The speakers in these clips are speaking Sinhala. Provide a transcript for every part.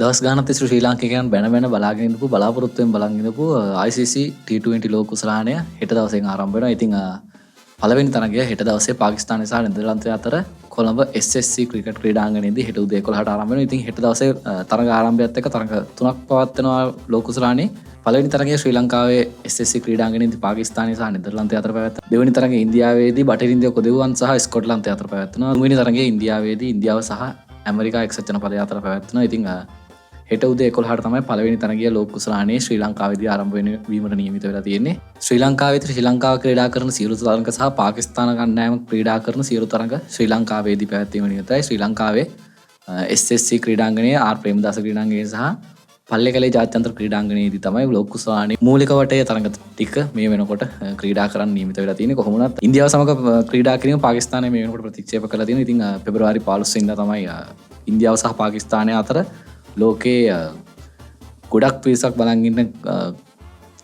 දවස් ගානක් තිස්සේ ශ්‍රී ලාංකිකයන් බැන බලාගෙන ඉඳපු බලාපොරොත්තුෙන් බලන් ඉඳපු ICC T20 ලෝක කුසලානය හෙට දවසෙන් ආරම්භ වෙනවා. ඉතින් පළවෙනි තරගය හෙට දවසේ පාකිස්තානය සහ නෙදර්ලන්තය අතර කොළඹ SSC ක්‍රිකට් ක්‍රීඩාංගණයේදී හෙට උදේ 11ට ආරම්භ වෙනවා. ඉතින් හෙට දවසේ තරග ආරම්භයත් එක්ක තරග තුනක් පවත්වනවා ලෝක කුසලානේ. පළවෙනි තරගය ශ්‍රී ලංකාවේ SSC ක්‍රීඩාංගණයේදී පාකිස්තානය සහ නෙදර්ලන්තය අතර පැවැත්වෙනවා. දෙවෙනි තරගය ඉන්දියාවේදී බටහිර ඉන්දියා කොදෙව්වන් සහ ස්කොට්ලන්තය අතර පැවැත්වෙනවා. තුන්වෙනි තරගය ඉන්දියාවේදී ඉන්දියාව සහ ඇමරිකා එක්සත් ජනපදය අතර පැවැත්වෙනවා. ඉතින් හෙට උදේ 11ට තමයි පළවෙනි තරගය ලෝක කුසලානේ ශ්‍රී ලංකාවේදී ආරම්භ වීමට නියමිත වෙලා තියෙන්නේ. ශ්‍රී ලංකාවේ ශ්‍රී ලංකාව ක්‍රීඩා කරන සියලු තරග සහ පාකිස්තාන කණ්ඩායම ක්‍රීඩා කරන සියලු තරග ශ්‍රී ලංකාවේදී පැවැත්වීම නියමිතයි. ශ්‍රී ලංකාවේ SSC ක්‍රීඩාංගණයේ ආර් ප්‍රේමදාස ක්‍රීඩාංගණය සහ පල්ලේකැලේ ජාත්‍යන්තර ක්‍රීඩාංගණයේදී තමයි ලෝක කුසලානේ මූලික වටේ තරග ටික මේ වෙනකොට ක්‍රීඩා කරන්න නියමිත වෙලා තියෙන්නේ. කොහොම වුණත් ඉන්දියාව සමග ක්‍රීඩා කිරීම පාකිස්තානය මේ වෙනකොට ප්‍රතික්ෂේප කරලා තියෙනවා. ඉතින් පෙබරවාරි 15 වෙනිදා තමයි ඉන්දියාව සහ පාකිස්තානය අතර ලෝකයේ ගොඩක් පිරිසක් බලන් ඉන්න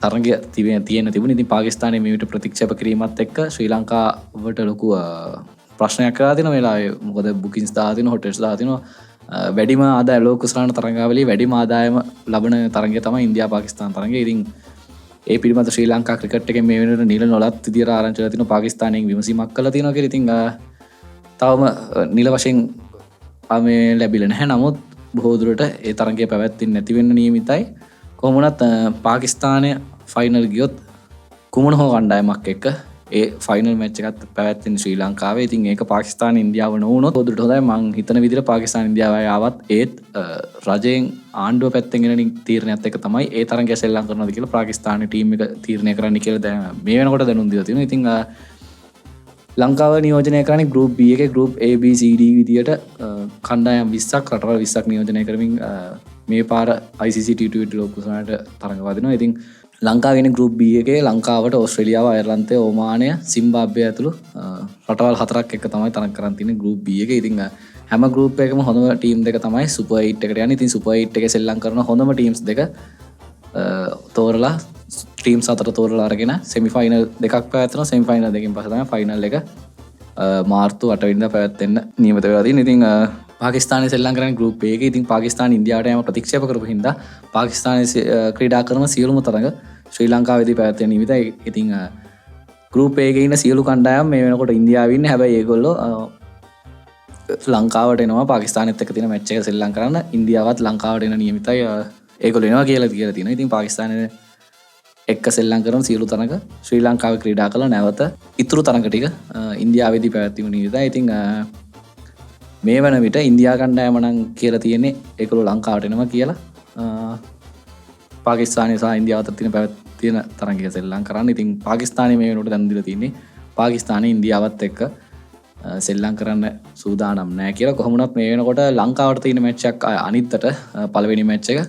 තරගය තියෙන තිබුණා. ඉතින් පාකිස්තානයේ මේ විදිහට ප්‍රතික්ෂේප කිරීමත් එක්ක ශ්‍රී ලංකාවට ලොකු ප්‍රශ්නයක් කරලා තියෙනවා මේ වෙලාවේ. මොකද බුකින්ස් දාලා තියෙනවා, හොටෙල්ස් දාලා තියෙනවා. වැඩිම ආදාය ලෝක කුසලාන තරගාවලියේ වැඩිම ආදායම ලබන තරගය තමයි ඉන්දියා පාකිස්තාන තරගය. ඉතින් ඒ පිළිබඳ ශ්‍රී ලංකා ක්‍රිකට් එකේ මේ වෙනකොට නිල නොලත් විදියට ආරංචි වෙලා තිනවා. පාකිස්තානයෙන් විමසීමක් කළා තියෙනවා කියලා. ඉතින් තවම නිල වශයෙන් මේ ලැබිලා නැහැ. නමුත් බොහෝ දුරට ඒ තරගය පැවැත්වෙන්නේ නැති වෙන්න නියමිතයි. කොහොම වුණත් පාකිස්තානය ෆයිනල් ගියොත් කුමන හෝ කණ්ඩායමක් එක්ක ඒ ෆයිනල් මැච් එකත් පැවැත්වෙන්නේ ශ්‍රී ලංකාවේ. ඉතින් ඒක පාකිස්තාන ඉන්දියාව නොවුනොත් බොහෝ දුරට හොඳයි. මං හිතන විදිහට පාකිස්තාන ඉන්දියාව ආවත් ඒත් රජයෙන් ආණ්ඩුව පැත්තෙන් එන තීරණයත් එක්ක තමයි ඒ තරගය සෙල්ලම් කරනවද කියලා පාකිස්තානයේ ටීම් එක තීරණය කරන්න කියලා දැන් මේ වෙනකොට දැනුම් දීලා තියෙනවා. ඉතින් ලංකාව නියෝජනය කරන්නේ ගෲප් B එකේ group A B C D විදියට කණ්ඩායම් 20ක් රටවල් 20ක් නියෝජනය කරමින් මේ පාර ICC T20 ලෝක කුසලානට තරඟ වදිනවා. ඉතින් ලංකාව ඉන්නේ ගෲප් B එකේ. ලංකාවට ඕස්ට්‍රේලියාව, අයර්ලන්තය, ඔමානය, සිම්බාබ්වේ ඇතුළු රටවල් 4ක් එක්ක තමයි තරඟ කරන් තියෙන්නේ ගෲප් B එකේ. ඉතින් හැම ගෲප් එකකම හොඳම ටීම් දෙක තමයි සුපර් 8 එකට යන්නේ. ඉතින් සුපර් 8 එකේ සෙල්ලම් කරන හොඳම ටීම්ස් දෙක තෝරලා ටීම්ස් අතර තෝරලා අරගෙන සෙමිෆයිනල් දෙකක් පැවැත්වෙනවා. සෙමිෆයිනල් දෙකෙන් පස්සේ තමයි ෆයිනල් එක මාර්තු 8 වෙනිදා පැවැත්වෙන්න නියමිත වෙලා තියෙන්නේ. ඉතින් පාකිස්තානයේ සෙල්ලම් කරන්නේ ගෲප් A එකේ. ඉතින් පාකිස්තාන ඉන්දියාවට යෑම ප්‍රතික්ෂේප කරපු හින්දා පාකිස්තානයේ ක්‍රීඩා කරන සියලුම තරඟ ශ්‍රී ලංකාවේදී පැවැත්වෙන්න නියමිතයි. ඉතින් ගෲප් A එකේ ඉන්න සියලු කණ්ඩායම් මේ වෙනකොට ඉන්දියාවේ ඉන්නේ. හැබැයි ඒගොල්ලෝ ලංකාවට එනවා පාකිස්තානෙත් එක්ක තියෙන මැච් එක සෙල්ලම් කරන්න. ඉන්දියාවත් ලංකාවට එන නියමිතයි. ඒගොල්ලෝ එනවා කියලා තියෙනවා. ඉතින් පාකිස්තානයේ එක්ක සෙල්ලම් කරන සියලු තරඟ ශ්‍රී ලංකාවේ ක්‍රීඩා කළ නැවත ඉතුරු තරඟ ටික ඉන්දියාවේදී පැවැත්වීම නියමිතයි. ඉතින් මේ වන විට ඉන්දියා කණ්ඩායම නම් කියලා තියෙන්නේ ඒගොල්ලෝ ලංකාවට එනවා කියලා. පාකිස්තානය සහ ඉන්දියාව අතර තියෙන තරඟය සෙල්ලම් කරන්න. ඉතින් පාකිස්තානයේ මේ වෙනකොට දැන් දීලා තියෙන්නේ පාකිස්තානයේ ඉන්දියාවත් එක්ක සෙල්ලම් කරන්න සූදානම් නැහැ කියලා. කොහොම වුණත් මේ වෙනකොට ලංකාවට තියෙන මැච් එකක් අනිත්තට පළවෙනි මැච් එක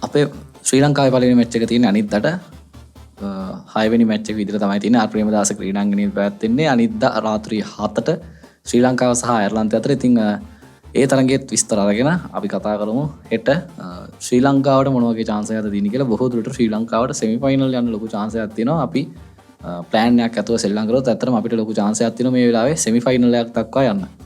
අපේ ශ්‍රී ලංකාවේ පළවෙනි මැච් එක තියෙන්නේ අනිද්දාට 6 වෙනි මැච් එක විදිහට තමයි තියෙන්නේ. ආර් ප්‍රේමදාස ක්‍රීඩාංගණයේ පැවැත්වෙන්නේ අනිද්දා රාත්‍රී 7ට ශ්‍රී ලංකාව සහ අයර්ලන්තය අතර. ඉතින් ඒ තරගයේත් විස්තර අරගෙන අපි කතා කරමු හෙට ශ්‍රී ලංකාවට මොන වගේ chance එකක්ද දෙන්නේ කියලා. බොහෝ දුරට ශ්‍රී ලංකාවට semi final යන්න ලොකු chance එකක් තියෙනවා. අපි plan එකක් ඇතුව සෙල්ලම් කරොත් ඇත්තටම අපිට ලොකු chance එකක් තියෙනවා මේ වෙලාවේ semi final එකක් දක්වා යන්න.